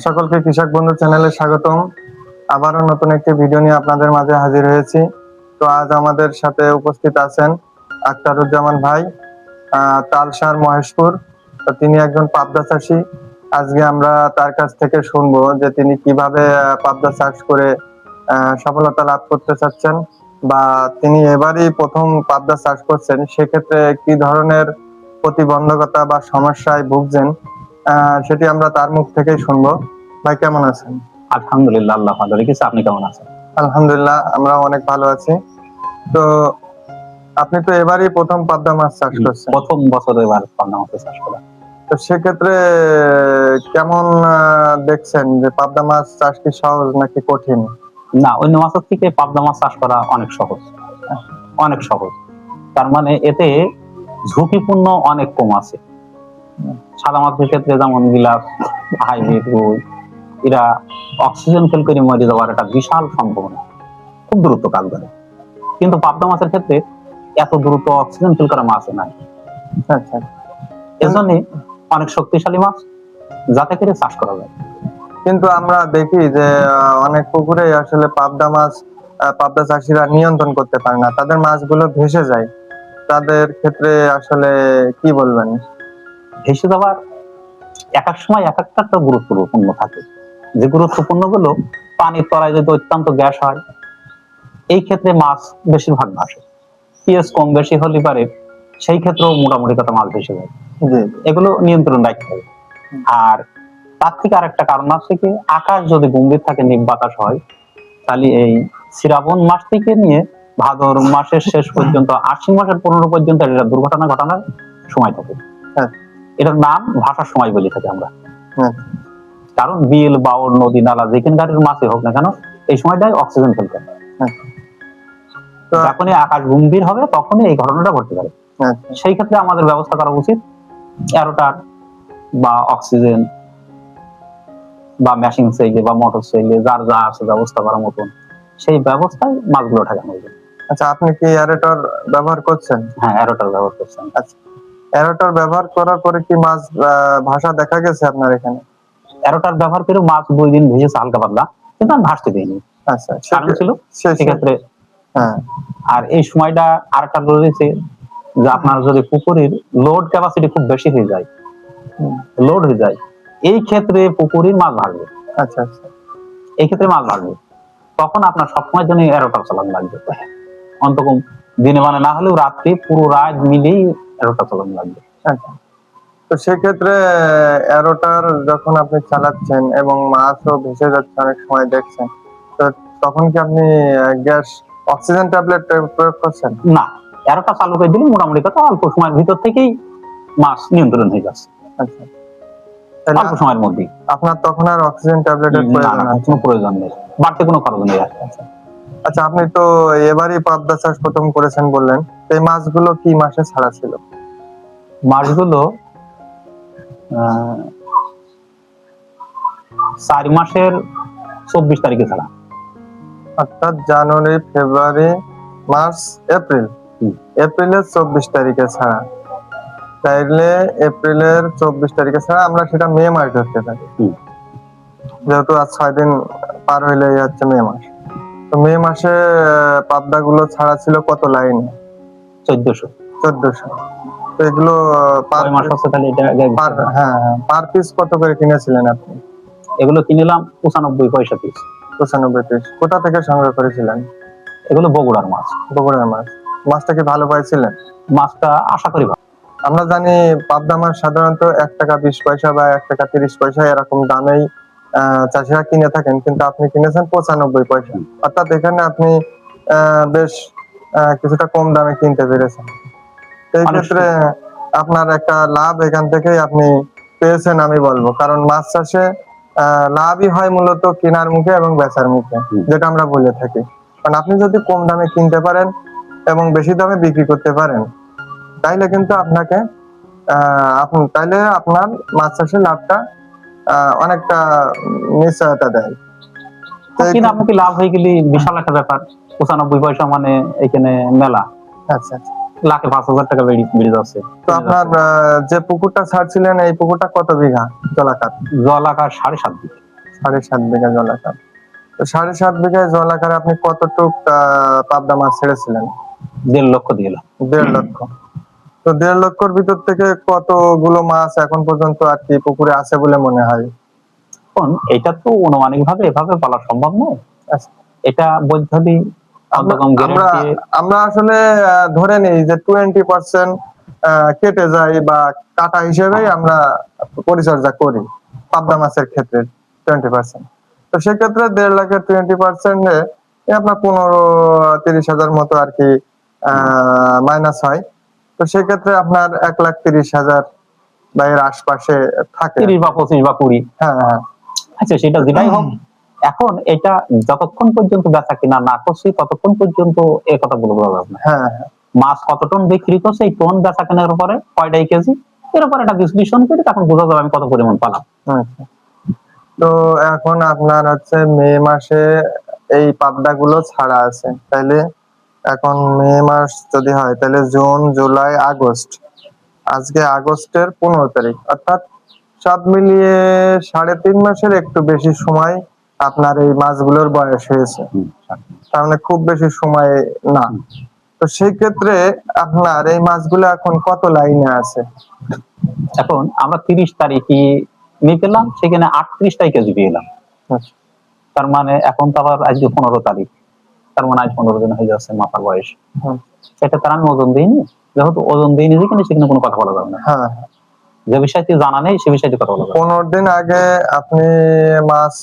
সকলকে কৃষক বন্ধু চ্যানেলে স্বাগতম। আবারও নতুন একটি ভিডিও নিয়ে আপনাদের মাঝে হাজির হয়েছি। তো আজ আমাদের সাথে উপস্থিত আছেন আখতারুজ্জামান ভাই, তালসার মহেশপুর। তো তিনি একজন পাবদা চাষী। আজকে আমরা তার কাছ থেকে শুনবো যে তিনি কিভাবে পাবদা চাষ করে সফলতা লাভ করতে চাচ্ছেন, বা তিনি এবারই প্রথম পাবদা চাষ করছেন, সেক্ষেত্রে কি ধরনের প্রতিবন্ধকতা বা সমস্যায় ভুগছেন সেটি আমরা তার মুখ থেকেই শুনবো। ভাই কেমন আছেন? আলহামদুলিল্লাহ, আল্লাহ ভালো রেখেছে। আপনি কেমন আছেন? আলহামদুলিল্লাহ, আমরা অনেক ভালো আছি। তো আপনি তো এবারই প্রথম পাবদা মাছ চাষ করছেন। প্রথম বছর এবার পাবদা মাছের চাষ করা। তো সেক্ষেত্রে কেমন দেখছেন যে পাবদা মাছ চাষ কি সহজ নাকি কঠিন? না, অন্য মাছের থেকে পাবদা মাছ চাষ করা অনেক সহজ, অনেক সহজ। তার মানে এতে ঝুঁকিপূর্ণ অনেক কম আছে। সাদা মাছের ক্ষেত্রে যেমন গিলাস, হাইব্রিড রুই, এরা অক্সিজেন ফেল করে মরে যাওয়ার একটা বিশাল সম্ভাবনা, খুব দ্রুত কাজ করে। কিন্তু পাবদা মাছের ক্ষেত্রে এত দ্রুত অক্সিজেন ফেল করা মাছ নাই। আচ্ছা, এজন্য অনেক শক্তিশালী মাছ, যাতে করে চাষ করা যায়। কিন্তু আমরা দেখি যে অনেক পুকুরে আসলে পাবদা চাষিরা নিয়ন্ত্রণ করতে পারে না, তাদের মাছগুলো ভেসে যায়। তাদের ক্ষেত্রে আসলে কি বলবেন? ভেসে যাওয়ার এক এক সময় এক একটা গুরুত্বপূর্ণ থাকে। যে গুরুত্বপূর্ণ গুলো পানির তলায় যদি অত্যন্ত গ্যাস হয়, এই ক্ষেত্রে মাছ বেশিরভাগ ভাসে। পিএস কম বেশি হলে পারে সেই ক্ষেত্রেও মোটামুটি কথা মাছ ভেসে যায়। এগুলো নিয়ন্ত্রণ রাখতে হবে। আর তার থেকে আরেকটা কারণ আছে কি, আকাশ যদি গম্ভীর থাকে, নিক বাতাস হয়, তাহলে এই শ্রাবণ মাস থেকে নিয়ে ভাদর মাসের শেষ পর্যন্ত, আশ্বিন মাসের 15 পর্যন্ত এটা দুর্ঘটনা ঘটানোর সময় থাকে। এটার নাম ভাষার সময় বলে থাকি আমরা। কারণ বিল, বাওর, নদী, নালা যেখানকার মাছই হোক না কেন, এই সময়টাই অক্সিজেন ফেল করে। যখনই আকাশ গম্ভীর হবে তখনই এই ঘটনাটা ঘটতে পারে। সেই ক্ষেত্রে আমাদের ব্যবস্থা করা উচিত এরোটার বা অক্সিজেন বা মেশিন সেলে বা মোটর সেলে, যার যা আছে ব্যবস্থা করার মতন, সেই ব্যবস্থায় মাছগুলো ঠেকানো উচিত। আচ্ছা, আপনি কি এরোটার ব্যবহার করছেন? হ্যাঁ, এরোটার ব্যবহার করছেন। আচ্ছা, এরোটার ব্যবহার করার পরে কি মাছ ভাষা দেখা গেছে আপনার এখানে? এরোটার ব্যবহার করে মাছ 2 দিন ভেজেছে হালকা পাতলা, কিন্তু আমি ভাসতে দিইনি। আচ্ছা, কারণ ছিল সেক্ষেত্রে। হ্যাঁ, আর এই সময়টা আরেকটা রয়েছে যে আপনার যদি পুকুরের লোড ক্যাপাসিটি খুব বেশি হয়ে যায়, লোড হয়ে যায়, এই ক্ষেত্রে পুকুরের মাছ ভাগবে। আচ্ছা আচ্ছা, এই ক্ষেত্রে মাছ ভাগবে, তখন আপনার সবসময় জন্য এরোটার চালান লাগবে। অন্তকম দিনে মানে না হলেও রাত্রি, পুরো রাত মিলেই এরোটা চালান লাগবে। আচ্ছা। তো সেক্ষেত্রে এরোটার যখন আপনি চালাচ্ছেন এবং মাছও ভেসে যাচ্ছে অনেক সময় দেখছেন, তো তখন কি আপনি গ্যাস অক্সিজেন ট্যাবলেট প্রয়োগ করছেন? না, এরোটা চালু করে দিলে মোটামুটি কথা অল্প সময়ের ভিতর থেকেই মাছ নিয়ন্ত্রণ হয়ে যাচ্ছে। আচ্ছা, অল্প সময়ের মধ্যে আপনার তখন আর অক্সিজেন ট্যাবলেটের কোনো প্রয়োজন নেই, বাড়তি কোনো খরচ নেই। আচ্ছা, আপনি তো এবারই পাবদা চাষ প্রথম করেছেন বললেন, এই মাছগুলো কি মাসে ছাড়া ছিল? মাছগুলো 4 মাসের 24 তারিখে ছাড়া। অর্থাৎ জানুয়ারি, ফেব্রুয়ারি, মার্চ, এপ্রিল, এপ্রিলের 24 তারিখে ছাড়া। তাইলে এপ্রিলের 24 তারিখে ছাড়া আমরা সেটা মে মাস ধরতে পারি, যেহেতু আজ 6 দিন পার হইলে হচ্ছে মে মাস। তো মে মাসে পাবদা গুলো ছাড়া ছিল কত লাইন? 1400। তো এগুলো পার পিস কত করে কিনেছিলেন আপনি? এগুলো কিনলাম 95 পয়সা পিস। 95 পিস। কোথা থেকে সংগ্রহ করেছিলেন? এগুলো বগুড়ার মাছ। বগুড়ার মাছ। মাছটা কি ভালো পাইছিলেন? মাছটা আশা করি ভালো। আমরা জানি পাবদা মাছ সাধারণত 1 টাকা 20 পয়সা বা 1 টাকা 30 পয়সা এরকম দামেই চাষিরা কিনে থাকেন, কিন্তু আপনি কিনেছেন 95 পয়সা। অর্থাৎ এখানে আপনি বেশ কিছুটা কম দামে কিনতে পেরেছেন। এই ক্ষেত্রে আপনার একটা লাভ এখান থেকেই আপনি পেয়েছেন আমি বলবো, কারণ মাছ চাষে লাভই হয় মূলত কেনার মুখে এবং বেচার মুখে, যেটা আমরা বলে থাকি। কারণ আপনি যদি কম দামে কিনতে পারেন এবং বেশি দামে বিক্রি করতে পারেন, তাইলে কিন্তু তাইলে আপনার মাছ চাষের লাভটা অনেকটা নিশ্চয়তা দেয়। কিনামুখী লাভ হয়ে গেলে বিশাল একটা ব্যাপার। 95 পয়সা মানে এখানে মেলা। আচ্ছা, লাখে 5,000 টাকা বেড়ে যাচ্ছে। তো আপনার যে পুকুরটা ছাড়ছিলেন, এই পুকুরটা কত বিঘা জলাকার? জলাকার 7.5 বিঘা। 7.5 বিঘা জলাকার। তো 7.5 বিঘায় জলাকারে আপনি কতটুক পাবদা মাছ ছেড়েছিলেন? 1.5 লক্ষ দিলাম। 1.5 লক্ষ। তো 1.5 লক্ষর ভিতর থেকে কতগুলো মাছ এখন পর্যন্ত আর কি পুকুরে আছে বলে মনে হয়? এখন এটা তো অনুমানিক ভাবে এভাবে বলা সম্ভব নয়। আচ্ছা, এটা বৈধবি আমরা কমসে কম আমরা গ্যারান্টি। আমরা আসলে ধরে নিই যে 20% কেটে যায় বা কাটা হিসেবেই আমরা পরিচর্যা করি পাবদা মাছের ক্ষেত্রে 20%। তো সেক্ষেত্রে 1.5 লাখের 20% আপনার 15-30 হাজার মতো আর কি মাইনাস হয়। তো সেক্ষেত্রে আপনার 1,30,000 বা এর আশপাশে থাকে। 30 বা 25 বা 20। হ্যাঁ, হ্যাঁ, আচ্ছা, সেটা যেটাই হোক, এখন এটা যতক্ষণ পর্যন্ত বেচা কিনা না করছি ততক্ষণ পর্যন্ত এ কথা বলবো না। হ্যাঁ, হ্যাঁ। মাছ কত টন বিক্রি করছে, এই টন বেচা কেনার উপরে কয়টাই কেজি, এর উপর একটা বিশ্লেষণ করে তখন বোঝা যাবে আমি কত পরিমাণ পালাম। আচ্ছা। তো এখন আপনার হচ্ছে মে মাসে এই পাবদা গুলো ছাড়া আছে, তাইলে এখন মে মাস যদি হয় তাহলে জুন, জুলাই, আগস্ট, আজকে আগস্টের 15 তারিখ, অর্থাৎ সব মিলিয়ে 3.5 মাসের একটু বেশি সময় আপনার এই মাছগুলোর বয়স হয়েছে। তার মানে খুব বেশি সময় না। তো সেই ক্ষেত্রে আপনার এই মাছগুলো এখন কত লাইনে আছে? এখন আমরা 30 তারিখে নিয়ে পেলাম, সেখানে 38টাই কেজি পেলাম। আচ্ছা, তার মানে এখন তো আবার আজকে 15 তারিখ, তার মানে আজ 15 দিন হয়ে যাচ্ছে মাথার বয়স। হুম, সেটা তার আমি ওজন দিইনি, যেহেতু ওজন দিইনি যেখানে সেখানে কোনো কথা বলা যাবে না। হ্যাঁ। যে বিষয়টি জানা নেই সে বিষয়টি কথা বলা যাবে। 15 দিন আগে আপনি মাছ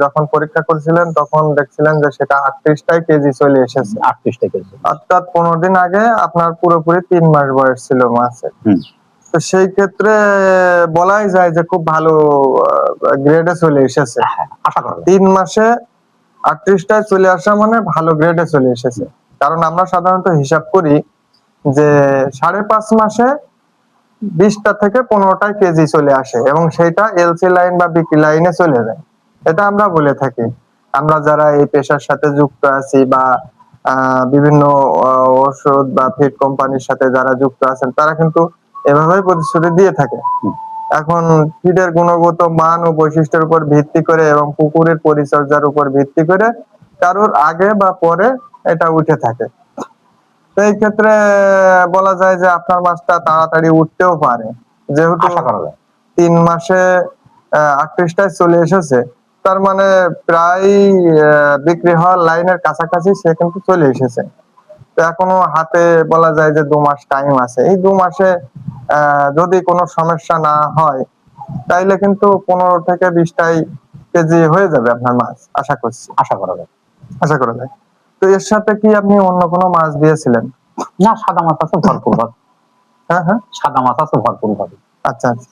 যখন পরীক্ষা করেছিলেন তখন দেখছিলেন যে সেটা 38টাই কেজি চলে এসেছে। 38টা কেজি। অর্থাৎ 15 দিন আগে আপনার পুরোপুরি 3 মাস বয়স ছিল মাছের। তো সেই ক্ষেত্রে বলাই যায় যে খুব ভালো গ্রেডে চলে এসেছে। আশা করা যায়। 3 মাসে 38টায় চলে আসা মানে ভালো গ্রেডে চলে এসেছে। কারণ আমরা সাধারণত হিসাব করি যে 5.5 মাসে 20টা থেকে 15টায় কেজি চলে আসে এবং সেটা এলসি লাইন বা বিক্রি লাইনে চলে যায়। এটা আমরা বলে থাকি। আমরা যারা এই পেশার সাথে যুক্ত আছি বা বিভিন্ন ওষুধ বা ফিড কোম্পানির সাথে যারা যুক্ত আছেন তারা কিন্তু এভাবেই প্রতিশ্রুতি দিয়ে থাকে। এখন ফিডের গুণগত মান ও বৈশিষ্ট্যের উপর ভিত্তি করে এবং পুকুরের পরিচর্যার উপর ভিত্তি করে কারোর আগে বা পরে এটা উঠে থাকে। তো এই ক্ষেত্রে বলা যায় যে আপনার মাছটা তাড়াতাড়ি উঠতেও পারে, যেহেতু আশা করা যায়। 3 মাসে 38টায় চলে এসেছে, তার মানে প্রায় বিক্রি হওয়ার লাইনের কাছাকাছি সে কিন্তু চলে এসেছে। তো এখনো হাতে বলা যায় যে 2 মাস টাইম আছে। এই 2 মাসে যদি কোনো সমস্যা না হয় তাইলে কিন্তু 15 থেকে 20টাই কেজি হয়ে যাবে আপনার মাছ, আশা করছি। আশা করা যায়। আশা করা যায়। তো এর সাথে কি আপনি অন্য কোনো মাছ দিয়েছিলেন? না, সাদা মাছ আছে ভরপুর ভাবে। হ্যাঁ, হ্যাঁ। সাদা মাছ আছে ভরপুর ভাবে। আচ্ছা, আচ্ছা।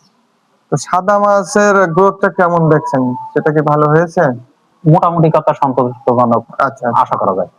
তো সাদা মাছের গ্রোথটা কেমন দেখছেন? সেটা কি ভালো হয়েছে? মোটামুটি কথা সন্তোষজনক আচ্ছা, আশা করা যায়।